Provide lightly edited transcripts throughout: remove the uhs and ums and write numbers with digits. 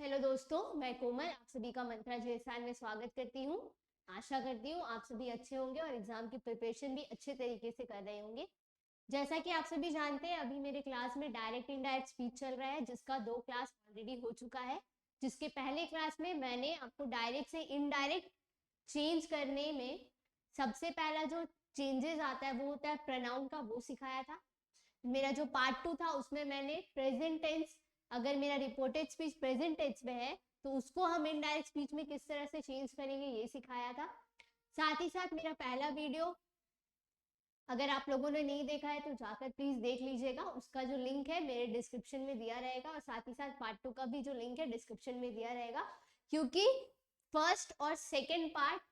Hello दोस्तों, मैं कोमल आप सभी का मंत्रा जेएसआर में स्वागत करती हूँ। आशा करती हूँ आप सभी अच्छे होंगे और एग्जाम की प्रिपरेशन भी अच्छे तरीके से कर रहे होंगे। जैसा कि आप सभी जानते हैं, अभी मेरे क्लास में डायरेक्ट इनडायरेक्ट स्पीच चल रहा है, जिसका 2 क्लास ऑलरेडी हो चुका है। जिसके पहले क्लास में मैंने आपको डायरेक्ट से इनडायरेक्ट चेंज करने में सबसे पहला जो चेंजेस आता है वो होता है प्रोनाउन का, वो सिखाया था। मेरा जो पार्ट 2 था उसमें मैंने प्रेजेंट टेंस, अगर मेरा रिपोर्टेड स्पीच प्रेजेंट टेंस में है तो उसको हम इनडायरेक्ट स्पीच में किस तरह से चेंज करेंगे ये सिखाया था। साथ ही साथ मेरा पहला वीडियो अगर आप लोगों ने नहीं देखा है तो जाकर प्लीज देख लीजिएगा, उसका जो लिंक है मेरे डिस्क्रिप्शन में दिया रहेगा, और साथ ही साथ पार्ट 2 का भी जो लिंक है डिस्क्रिप्शन में दिया रहेगा। क्योंकि फर्स्ट और सेकेंड पार्ट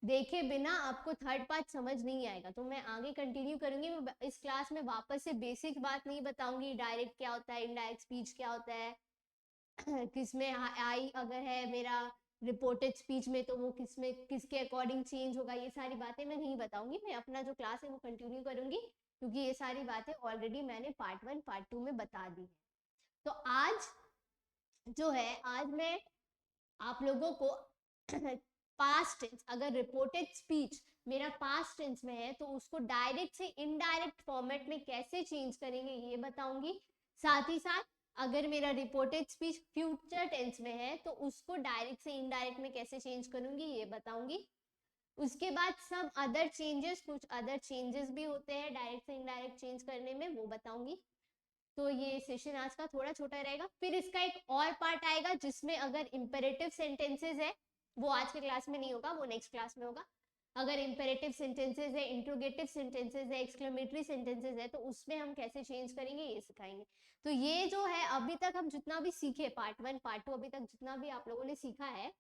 देखे बिना आपको थर्ड पार्ट समझ नहीं आएगा, तो मैं आगे कंटिन्यू करूंगी। मैं इस क्लास में वापस से बेसिक बात नहीं बताऊंगी, डायरेक्ट क्या होता है, इनडायरेक्ट स्पीच क्या होता है, किसमें आई अगर है मेरा रिपोर्टेड स्पीच में तो वो किसमें किसके अकॉर्डिंग चेंज होगा, ये सारी बातें मैं नहीं बताऊंगी। मैं अपना जो क्लास है वो कंटिन्यू करूंगी, क्योंकि ये सारी बातें ऑलरेडी मैंने पार्ट 1 पार्ट 2 में बता दी है। तो आज जो है, आज मैं आप लोगों को पास्ट टेंस, अगर रिपोर्टेड स्पीच मेरा पास्ट टेंस में है तो उसको डायरेक्ट से इनडायरेक्ट फॉर्मेट में कैसे चेंज करेंगे ये बताऊंगी। साथ ही साथ अगर मेरा रिपोर्टेड स्पीच फ्यूचर टेंस में है तो उसको डायरेक्ट से इनडायरेक्ट में कैसे चेंज करूंगी ये बताऊंगी। उसके बाद सब अदर चेंजेस, कुछ अदर चेंजेस भी होते हैं डायरेक्ट से इनडायरेक्ट चेंज करने में, वो बताऊंगी। तो ये सेशन आज का थोड़ा छोटा रहेगा। फिर इसका एक और पार्ट आएगा जिसमें अगर इंपेरेटिव सेंटेंसेस है, वो आज के क्लास में नहीं होगा, वो नेक्स्ट क्लास में होगा। अगर इंपेरेटिव सेंटेंसेस है, इंट्रोगेटिव सेंटेंसेस है, एक्सक्लेमेटरी सेंटेंसेस है, तो उसमें हम कैसे चेंज करेंगे ये सिखाएंगे। तो ये जो है अभी तक हम जितना भी सीखे, पार्ट 1 पार्ट 2 अभी तक जितना भी आप लोगों ने सीखा है,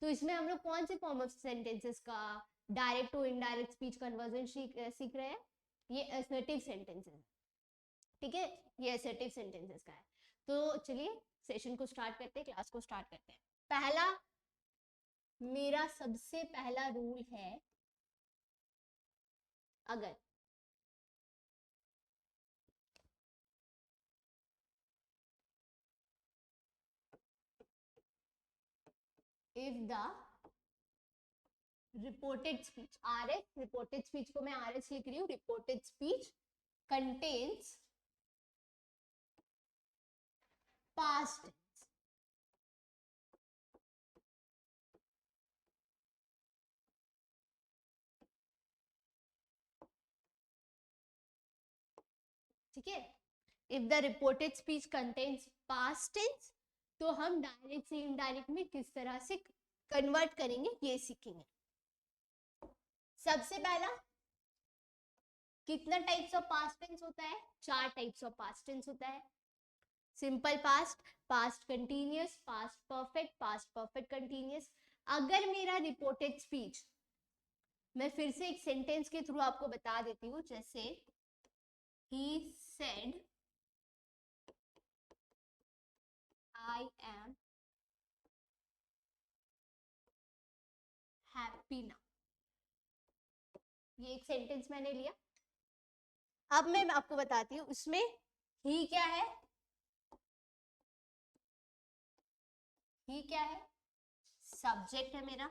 तो इसमें हम लोग कौन से फॉर्म ऑफ सेंटेंसेस का direct to indirect speech conversion सीख रहे हैं, ये असर्टिव सेंटेंसेस। ठीक है, ये असर्टिव सेंटेंसेस का है। तो चलिए सेशन को स्टार्ट करते हैं, क्लास को स्टार्ट करते हैं। पहला, मेरा सबसे पहला रूल है, अगर if the reported speech R S, reported speech को मैं आर एस लिख रही हूँ, रिपोर्टेड स्पीच कंटेन्स पास्ट, ठीक है। If the reported speech contains past tense, तो हम डायरेक्ट से इनडायरेक्ट में किस तरह से कन्वर्ट करेंगे ये सीखेंगे। सबसे पहला, कितना टाइप्स ऑफ पास्ट टेंस होता है? 4 टाइप्स ऑफ पास्ट टेंस होता है। Simple past, past continuous, past perfect, past perfect continuous. अगर मेरा रिपोर्टेड स्पीच, मैं फिर से एक सेंटेंस के थ्रू आपको बता देती हूँ, जैसे he said I am happy now, ये एक सेंटेंस मैंने लिया। अब मैं आपको बताती हूँ उसमें ही क्या है, ही क्या है, सब्जेक्ट है मेरा,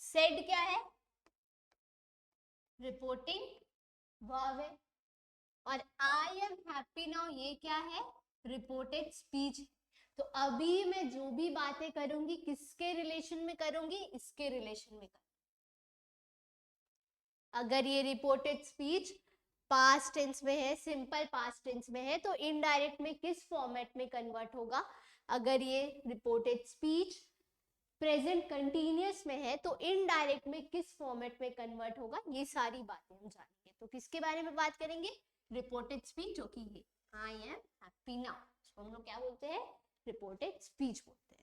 सेड क्या है, रिपोर्टिंग वर्ब है, और आई एम हैप्पी नाउ ये क्या है, रिपोर्टेड स्पीच। तो अभी मैं जो भी बातें करूंगी किसके रिलेशन में करूंगी, इसके रिलेशन में करूंगी। अगर ये रिपोर्टेड स्पीच पास्ट टेंस में है, सिंपल पास्ट टेंस में है, तो इनडायरेक्ट में किस फॉर्मेट में कन्वर्ट होगा। अगर ये रिपोर्टेड स्पीच प्रेजेंट कंटिन्यूअस में है तो इनडायरेक्ट में किस फॉर्मेट में कन्वर्ट होगा, ये सारी बातें हम जानेंगे। तो किसके बारे में बात करेंगे, रिपोर्टेड स्पीच, जो कि ये आई एम हैप्पी नाउ, इसको हम लोग क्या बोलते हैं, रिपोर्टेड स्पीच बोलते हैं।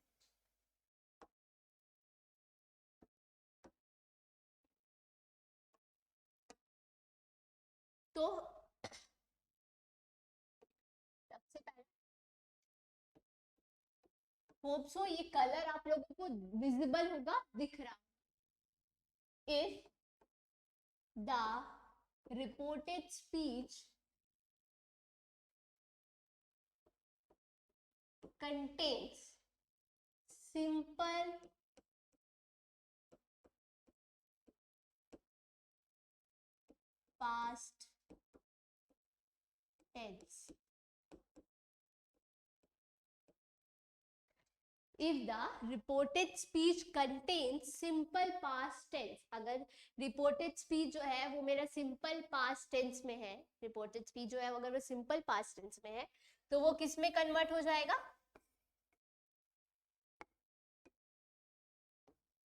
तो सबसे पहले, होप सो ये कलर आप लोगों को विजिबल होगा, दिख रहा। If the reported speech contains simple past tense. If the reported speech contains simple past tense, अगर reported speech जो है वो मेरा simple past tense में है, reported speech जो है अगर वो simple past tense में है तो वो किस में कन्वर्ट हो जाएगा?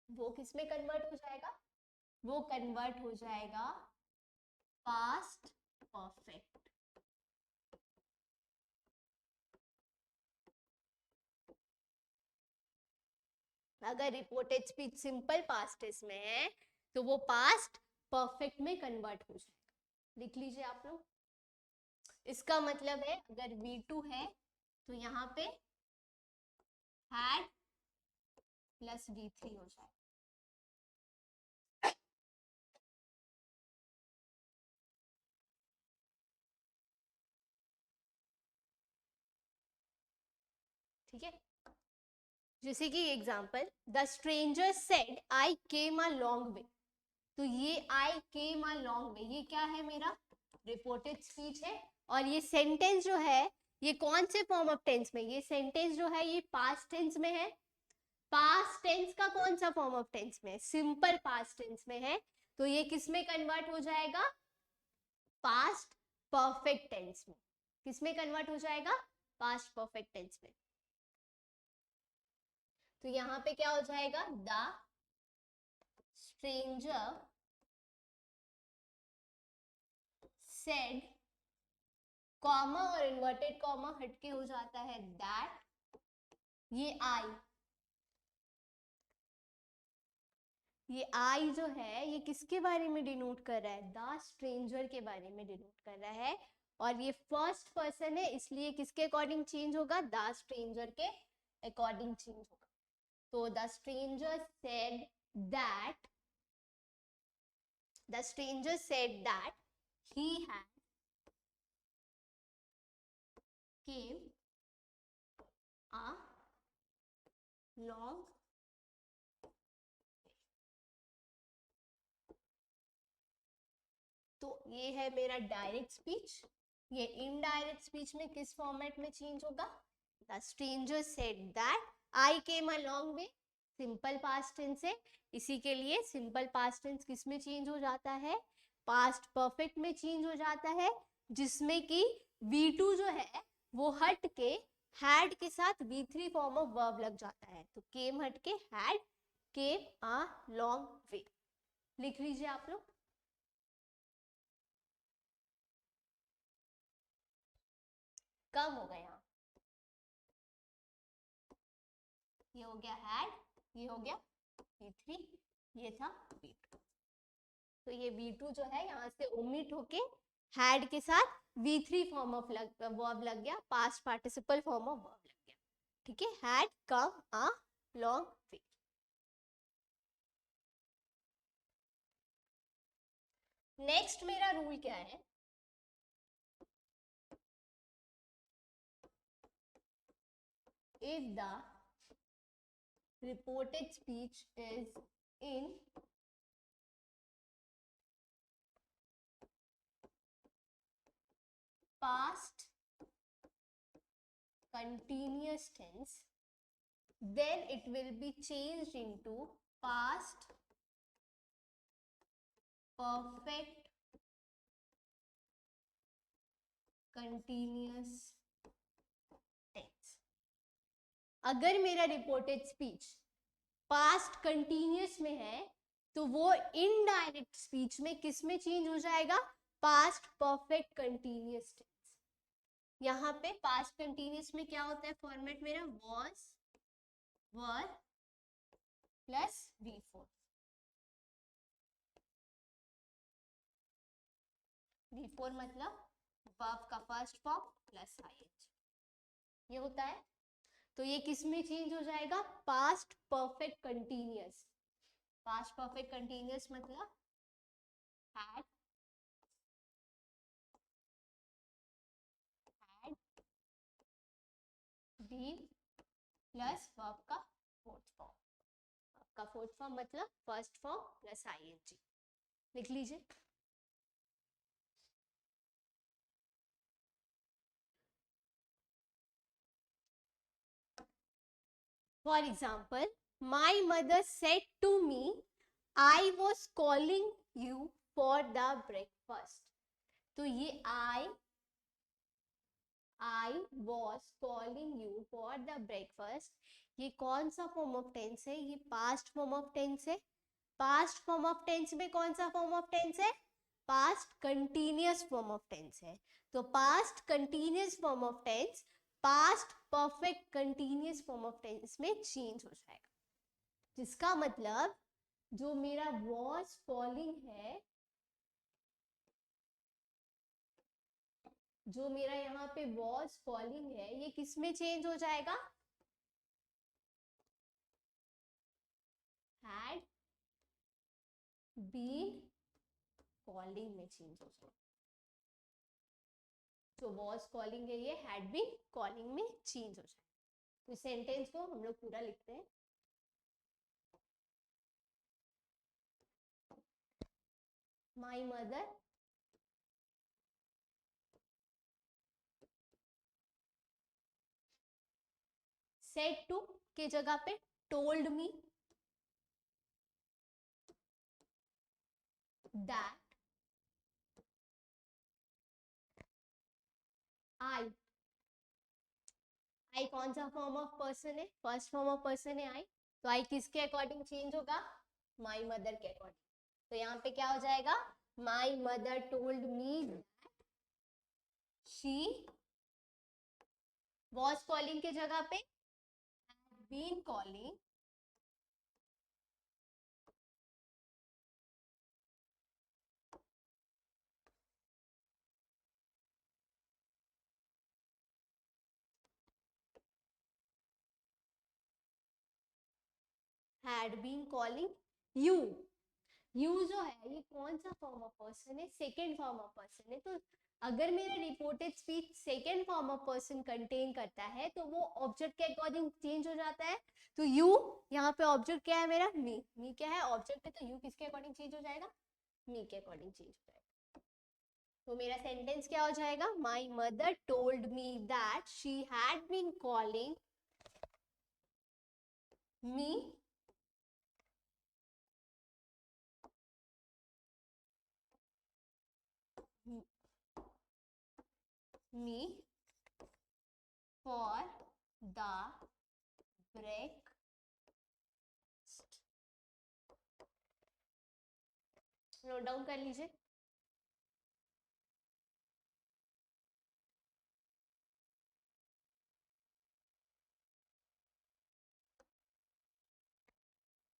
वो किस में कन्वर्ट हो जाएगा? वो कन्वर्ट हो जाएगा past perfect. अगर reported speech simple past tense में है तो वो पास्ट परफेक्ट में कन्वर्ट हो जाएगा. लिख लीजिए आप लोग. इसका मतलब है अगर V2 है तो यहाँ पे had प्लस V3 हो जाए. ठीक है. जैसे कि example, the stranger said I came a long वे. तो ये आई केम अ लॉन्ग वे ये क्या है? मेरा रिपोर्टेड स्पीच है. और ये सेंटेंस जो है ये कौन से फॉर्म ऑफ टेंस में? ये सेंटेंस जो है ये पास्ट टेंस में है. पास्ट टेंस का कौन सा फॉर्म ऑफ टेंस में? सिंपल पास्ट टेंस में है. तो ये किस में कन्वर्ट हो जाएगा? पास्ट परफेक्ट टेंस में. किस में कन्वर्ट हो जाएगा? पास्ट परफेक्ट टेंस में. तो यहाँ पे क्या हो जाएगा? द स्ट्रेंजर सेड, कॉमा और इन्वर्टेड कॉमा हटके हो जाता है दैट. ये आई जो है ये किसके बारे में डिनोट कर रहा है? द स्ट्रेंजर के बारे में डिनोट कर रहा है. और ये फर्स्ट पर्सन है इसलिए किसके अकॉर्डिंग चेंज होगा? द स्ट्रेंजर के अकॉर्डिंग चेंज होगा. तो the stranger said that he had came a long. तो ये है मेरा डायरेक्ट स्पीच. ये इनडायरेक्ट स्पीच में किस फॉर्मेट में चेंज होगा? The stranger said that I came a long way. Simple past tense है इसी के लिए सिंपल पास्ट टेंस किस में चेंज हो जाता है? पास्ट परफेक्ट में चेंज हो जाता है, जिसमें कि V2 जो है वो हट के हैड के साथ V3 फॉर्म ऑफ वर्ब लग जाता है. तो केम हट के हैड, केम अ लॉन्ग वे. लिख लीजिए आप लोग. कम हो गया. ये हो गया हैड, ये हो गया V3, ये था V2. तो ये V2 जो है यहाँ से ओमिट होके हैड के साथ V3 फॉर्म ऑफ वर्ब लग गया, past participle form of verb लग गया. ठीक है. Had come a long way. Next मेरा रूल क्या है? If the reported speech is in past continuous tense, then it will be changed into past perfect continuous tense. अगर मेरा reported speech past continuous में है तो वो इनडायरेक्ट स्पीच में किस में चेंज हो जाएगा? Past perfect continuous tense. यहाँ पे पास्ट कंटिन्यूअस में क्या होता है फॉर्मेट मेरा? Was, were plus V4. V4 मतलब वर्ब का फर्स्ट फॉर्म प्लस ING, ये होता है. तो ये किस में चेंज हो जाएगा? Past perfect continuous. Past perfect continuous मतलब had been प्लस वर्ब का फोर्थ फॉर्म। वर्ब का फोर्थ फॉर्म मतलब फर्स्ट फॉर्म प्लस आईएनजी। लिख लीजिए। For example, my mother said to me, I was calling you for the breakfast. तो ये I was calling you for the breakfast, ये कौन सा फॉर्म ऑफ टेंस है? ये पास्ट फॉर्म ऑफ टेंस है। पास्ट फॉर्म ऑफ टेंस में कौन सा फॉर्म ऑफ टेंस है? Past continuous form of tense है। तो past continuous form of tense past perfect continuous form of tense में चेंज हो जाएगा, जिसका मतलब जो मेरा was calling है, जो मेरा यहाँ पे was calling है, ये किस में चेंज हो जाएगा? had been calling में चेंज हो जाएगा। जो was calling है ये had been calling में चेंज हो जाएगा। तो इस सेंटेंस को हम लोग पूरा लिखते हैं। My mother said to के जगह पे told me that I कौन सा फॉर्म ऑफ पर्सन है? फर्स्ट फॉर्म ऑफ पर्सन है आई। तो आई किसके अकॉर्डिंग चेंज होगा? माई मदर के अकॉर्डिंग। तो यहाँ पे क्या हो जाएगा? My mother told me that she was calling के जगह पे been calling had been calling you. You जो है ये कौन सा फॉर्म ऑफ पर्सन है? सेकेंड फॉर्म ऑफ पर्सन है। तो अगर मेरा reported speech second form of person contain करता है तो वो ऑब्जेक्ट के अकॉर्डिंग चेंज हो जाता है। तो यू यहाँ पे ऑब्जेक्ट क्या है मेरा? मी। मी क्या है? ऑब्जेक्ट है। तो यू किसके अकॉर्डिंग चेंज हो जाएगा? मी के अकॉर्डिंग चेंज हो जाएगा। तो मेरा सेंटेंस क्या हो जाएगा? My mother told me that she had been calling me me for the breakfast। Note down कर लीजिए।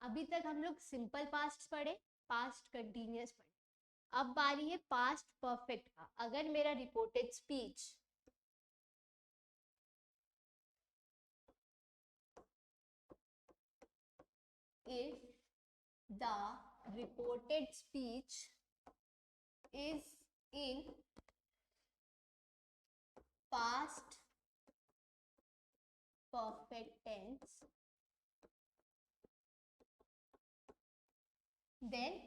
अभी तक हम लोग सिंपल पास्ट पढ़े, पास्ट कंटिन्यूअस पढ़े। अब बारी है पास्ट परफेक्ट का। अगर मेरा reported speech if the reported speech is in past perfect tense, then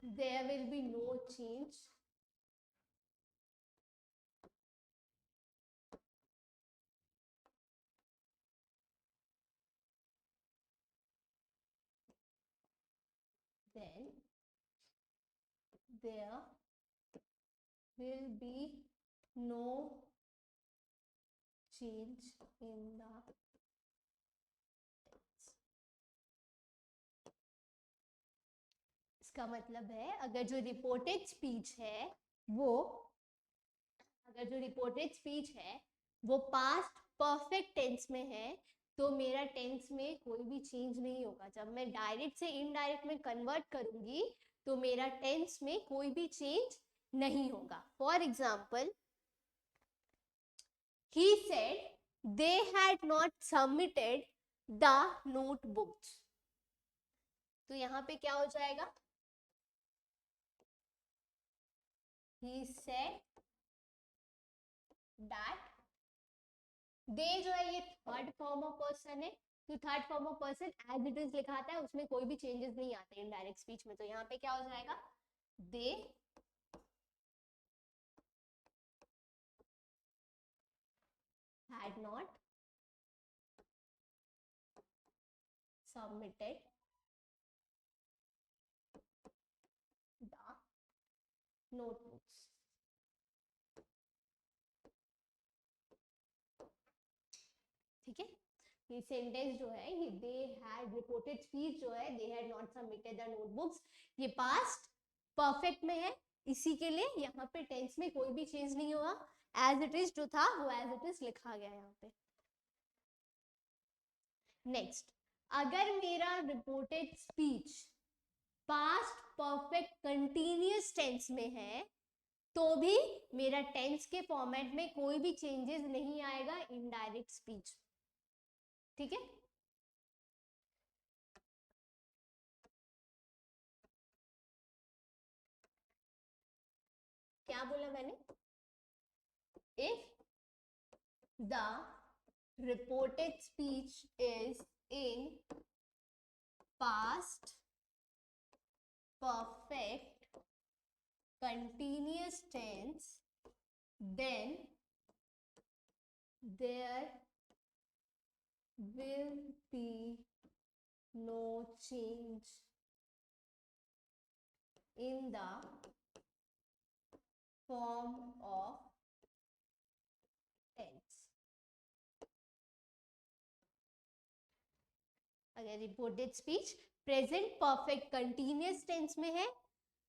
there will be no change then there will be no change in the tense। इसका मतलब है अगर जो रिपोर्टेड स्पीच है वो अगर जो रिपोर्टेड स्पीच है वो पास्ट परफेक्ट टेंस में है तो मेरा टेंस में कोई भी चेंज नहीं होगा। जब मैं डायरेक्ट से इनडायरेक्ट में कन्वर्ट करूंगी तो मेरा टेंस में कोई भी चेंज नहीं होगा। For example, he said they had not submitted the notebooks। तो यहाँ पे क्या हो जाएगा? he said that दे जो है ये थर्ड फॉर्म ऑफ पर्सन है, तो third form of person as it is लिखाता है, उसमें कोई भी चेंजेस नहीं आते इनडायरेक्ट स्पीच में। तो यहाँ पे क्या हो जाएगा, दे had not submitted the notebooks। ठीक है, ये सेंटेंस जो है ये दे हैड रिपोर्टेड स्पीच जो है they had not submitted the notebooks, ये पास्ट परफेक्ट में है, इसी के लिए यहाँ पे टेंस में कोई भी चेंज नहीं हुआ, एज इट इज जो था वो एज इट इज लिखा गया यहाँ पे। नेक्स्ट, अगर मेरा reported speech past perfect continuous tense में है तो भी मेरा टेंस के फॉर्मेट में कोई भी चेंजेस नहीं आएगा इनडायरेक्ट स्पीच। ठीक है, क्या बोला मैंने, if the reported speech is in past perfect continuous tense, then there will be no change in the form of tense। अगर reported speech present perfect continuous tense में है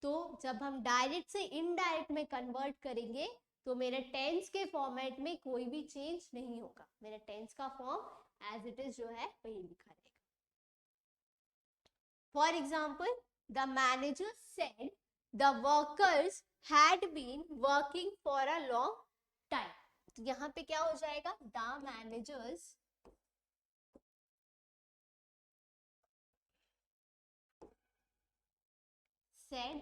तो जब हम डायरेक्ट से इनडायरेक्ट में कन्वर्ट करेंगे तो मेरे टेंस के फॉर्मेट में कोई भी चेंज नहीं होगा, मेरा टेंस का फॉर्म एज इट इज जो है वही लिखा रहेगा। For example, the manager said the workers had been working for a long time. तो यहाँ पे क्या हो जाएगा, the managers said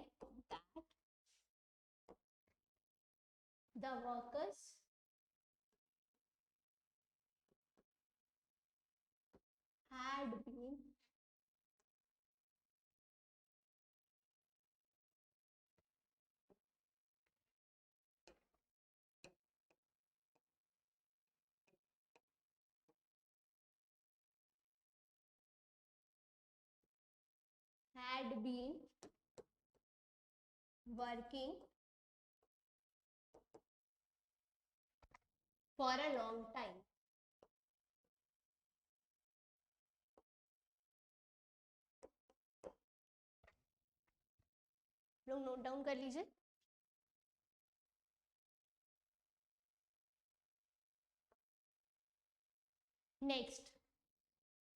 that the workers had been working for a long time। लोग नोट डाउन कर लीजिए। नेक्स्ट,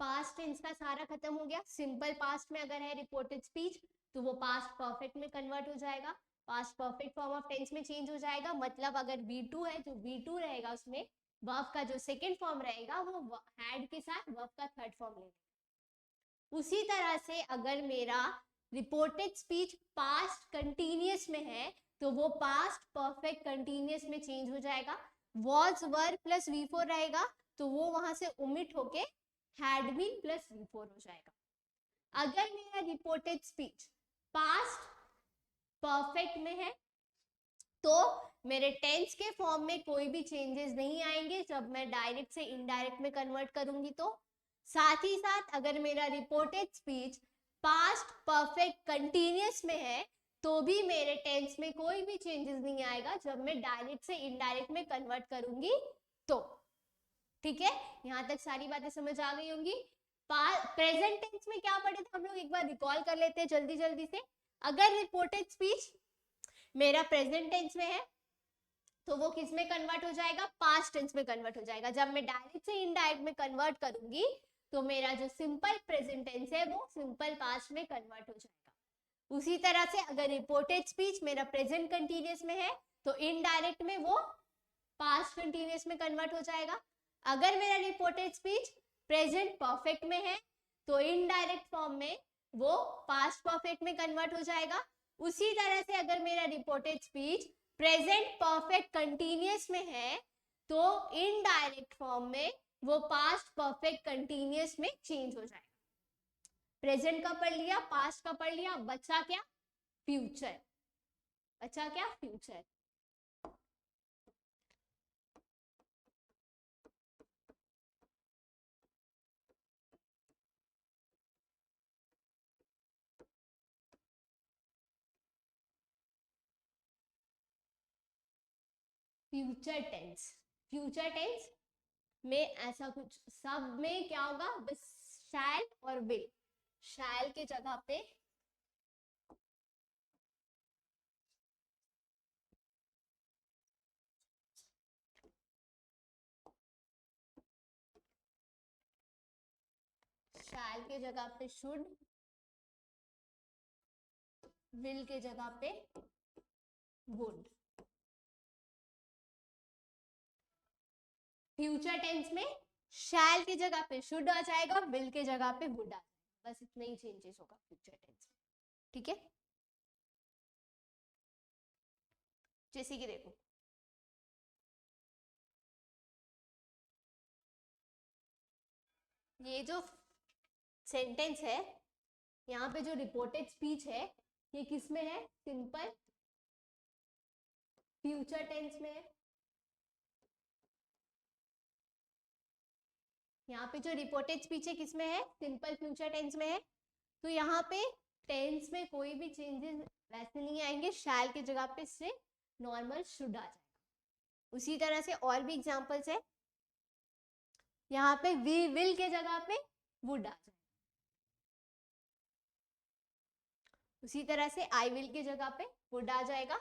पास्ट टेंस का सारा खत्म हो गया। सिंपल पास्ट में अगर है रिपोर्टेड स्पीच तो वो पास्ट परफेक्ट में कन्वर्ट हो जाएगा, past perfect form of tense में चेंज हो जाएगा। मतलब अगर V2 है तो V2 रहेगा, उसमें वर्ब का जो सेकंड फॉर्म रहेगा वो हैड के साथ वर्ब का थर्ड फॉर्म लेगा। उसी तरह से अगर मेरा रिपोर्टेड स्पीच पास्ट कंटिन्यूअस में है तो वो पास्ट परफेक्ट कंटिन्यूअस में चेंज हो जाएगा, वॉज वर प्लस V4 रहेगा तो वो वहां से ओमिट होके हैड बीन प्लस V4 हो जाएगा। अगर मेरा रिपोर्टेड स्पीच पास्ट परफेक्ट में है तो मेरे टेंस के फॉर्म में कोई भी चेंजेस नहीं आएंगे जब मैं डायरेक्ट से इनडायरेक्ट में कन्वर्ट करूंगी तो। साथ ही साथ अगर मेरा reported speech past perfect continuous में है तो भी मेरे टेंस में कोई भी चेंजेस नहीं आएगा जब मैं डायरेक्ट से इनडायरेक्ट में कन्वर्ट करूंगी तो। ठीक है, यहाँ तक सारी बातें समझ आ गई होंगी। प्रेजेंट टेंस में क्या पढ़े थे हम लोग, एक बार रिकॉल कर लेते हैं जल्दी जल्दी से। अगर रिपोर्टेड स्पीच मेरा प्रेजेंट टेंस में है तो वो किस में कन्वर्ट हो जाएगा, पास्ट टेंस में कन्वर्ट हो जाएगा। जब मैं डायरेक्ट से इनडायरेक्ट में कन्वर्ट करूंगी तो मेरा जो सिंपल प्रेजेंट टेंस है वो सिंपल पास्ट में कन्वर्ट हो जाएगा। उसी तरह से अगर रिपोर्टेड स्पीच मेरा प्रेजेंट कंटिन्यूअस में है तो इनडायरेक्ट में वो पास्ट कंटिन्यूअस में कन्वर्ट हो जाएगा। अगर मेरा रिपोर्टेड स्पीच प्रेजेंट परफेक्ट में है तो इनडायरेक्ट फॉर्म में वो पास्ट परफेक्ट में कन्वर्ट हो जाएगा। उसी तरह से अगर मेरा reported speech present perfect continuous में है तो इनडायरेक्ट फॉर्म में वो पास्ट परफेक्ट कंटिन्यूअस में चेंज हो जाएगा। प्रेजेंट का पढ़ लिया, पास्ट का पढ़ लिया, बचा क्या? फ्यूचर। बचा क्या? Future. Future tense, future tense में ऐसा कुछ, सब में क्या होगा? बस शैल और विल। शैल के जगह पे शैल के जगह पे शुड, विल के जगह पे वुड। फ्यूचर टेंस में शैल की जगह पे शुड आ जाएगा, विल के जगह पे वुड आ जाएगा। बस इतना ही चेंजेस होगा फ्यूचर टेंस में। ठीक है, जैसे कि देखो, ये जो सेंटेंस है, यहाँ पे जो रिपोर्टेड स्पीच है, ये किस में है? सिंपल फ्यूचर टेंस में है। यहाँ पे जो रिपोर्टेड स्पीच है किस में है? सिंपल फ्यूचर टेंस में है। तो यहाँ पे टेंस में कोई भी चेंजेस वैसे नहीं आएंगे, शैल की जगह पे से नॉर्मल शुड आ जाएगा। उसी तरह से और भी एग्जांपल्स है, यहाँ पे वी विल के जगह पे वुड आ जाएगा। उसी तरह से आई विल की जगह पे वुड आ जाएगा।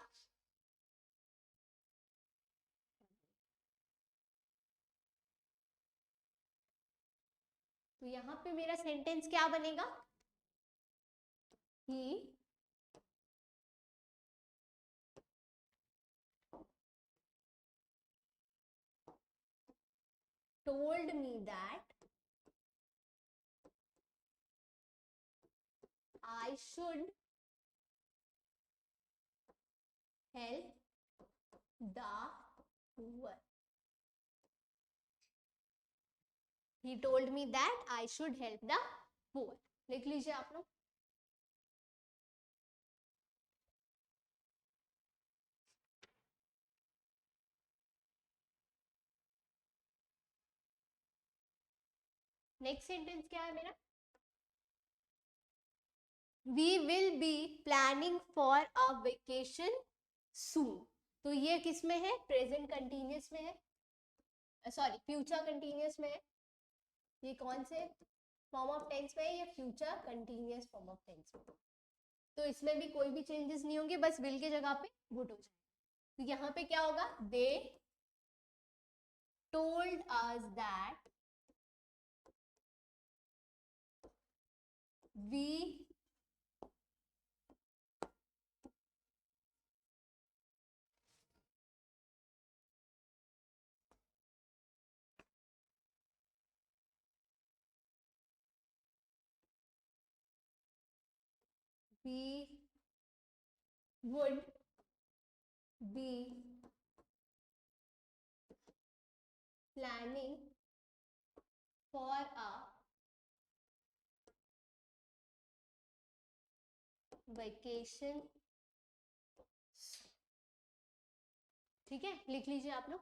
तो यहाँ पे मेरा सेंटेंस क्या बनेगा? ही told me that I should help the poor. He told me that I should help the poor. लिख लीजिए आप लोग। नेक्स्ट सेंटेंस क्या है मेरा? We will be planning for a vacation soon. तो ये किस में है? प्रेजेंट कंटिन्यूअस में है, सॉरी फ्यूचर कंटिन्यूअस में है। ये कौन से फॉर्म ऑफ टेंस में है? ये future continuous form of tense में। तो इसमें भी कोई भी चेंजेस नहीं होंगे, बस विल के जगह पे वुड हो जाएगा। तो यहाँ पे क्या होगा? दे told us that we would be planning for a vacation। ठीक है, लिख लीजिए आप लोग।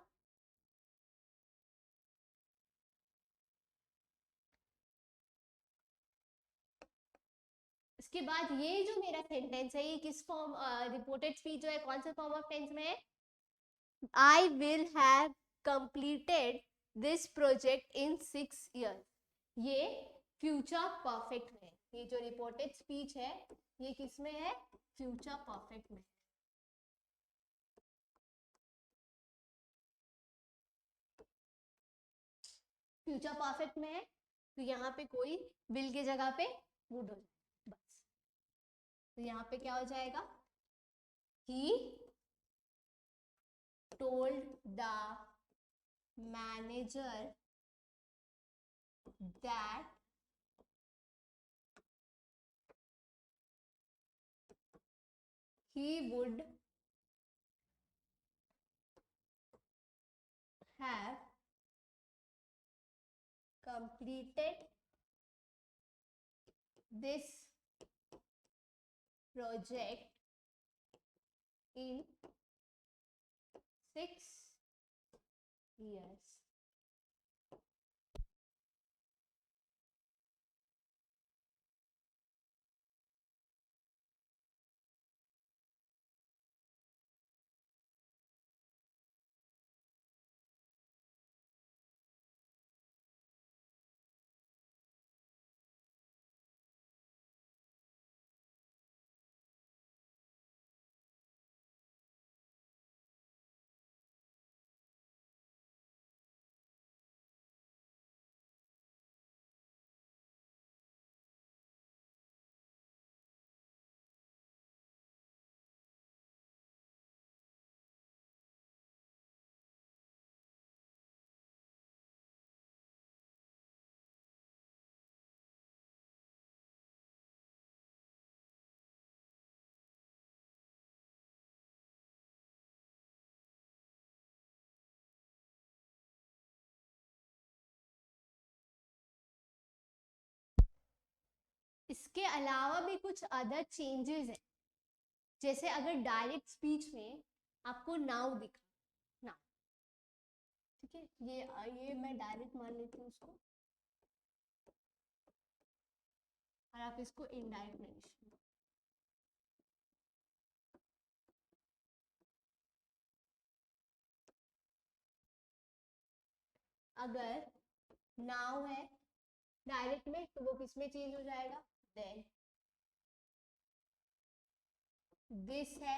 इसके बाद ये जो मेरा सेंटेंस है, ये किस फॉर्म, रिपोर्टेड स्पीच जो है कौन से फॉर्म ऑफ टेंस में है? I will have completed this project in 6 years। ये फ्यूचर परफेक्ट में है। ये जो रिपोर्टेड स्पीच है, ये किस में है? फ्यूचर परफेक्ट में। फ्यूचर परफेक्ट में है, तो यहाँ पे कोई विल की जगह पे वुड हो जाए बस। तो यहाँ पे क्या हो जाएगा? He told the manager that he would have completed this project in 6 years. इसके अलावा भी कुछ अदर चेंजेस हैं, जैसे अगर डायरेक्ट स्पीच में आपको नाउ दिखा, नाउ, ठीक है, ये मैं डायरेक्ट मान लेती हूँ उसको, और आप इसको इनडायरेक्ट मेंशन, अगर नाउ है डायरेक्ट में तो वो किस में चेंज हो जाएगा, देन दिस है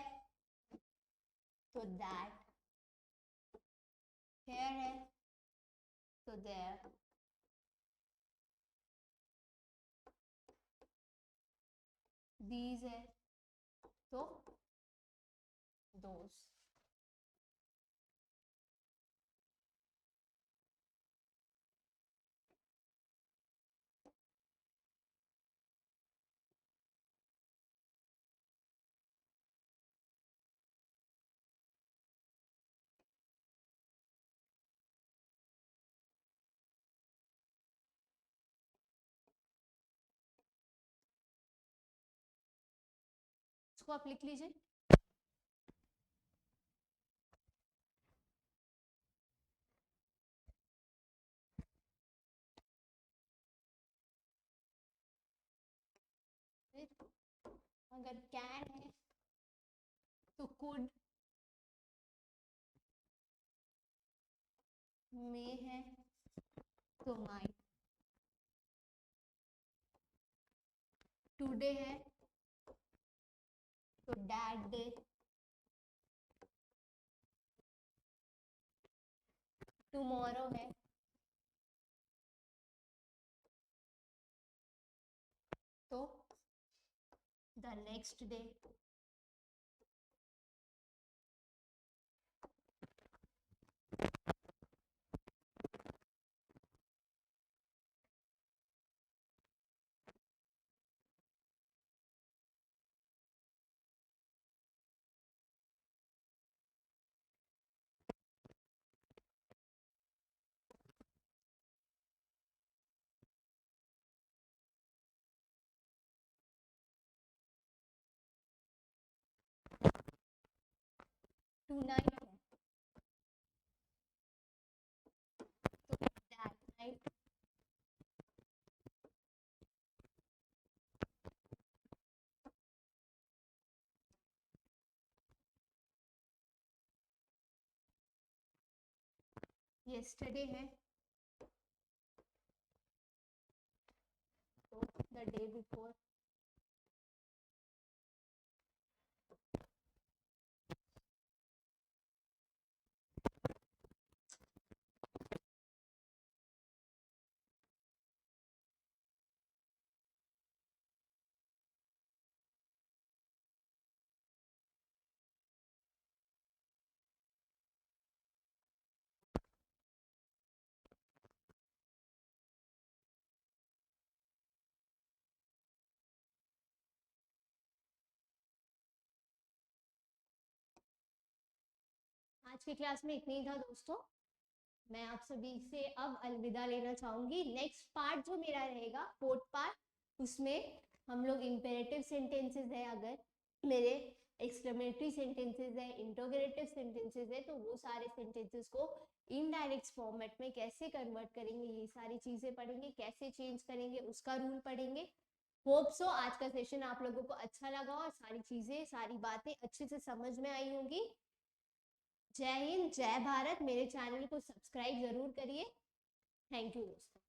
तो दैट, हेयर है तो देयर, दीज है तो दोस। इसको आप लिख लीजिए। अगर कैन है तो कुड, में है तो माइट, टुडे है तो डैट डे, टुमारो है तो द नेक्स्ट डे, टुनाइट है तो दैट नाइट, yesterday है तो द डे बिफोर, आज की क्लास में इतना ही था दोस्तों। मैं आप सभी से अब अलविदा लेना चाहूंगी। नेक्स्ट पार्ट जो मेरा रहेगा, फोर्थ पार्ट, उसमें हम लोग इम्पेरेटिव सेंटेंसेस है, अगर मेरे एक्सक्लेमेटरी सेंटेंसेस है, इंटरोगेटिव सेंटेंसेस है, तो वो सारे सेंटेंसेस को इनडायरेक्ट फॉर्मेट में कैसे कन्वर्ट करेंगे, ये सारी चीजें पढ़ेंगे, कैसे चेंज करेंगे उसका रूल पढ़ेंगे। होप सो आज का सेशन आप लोगों को अच्छा लगा और सारी चीजें, सारी बातें अच्छे से समझ में आई होंगी। जय हिंद, जय भारत। मेरे चैनल को सब्सक्राइब जरूर करिए। थैंक यू दोस्तों।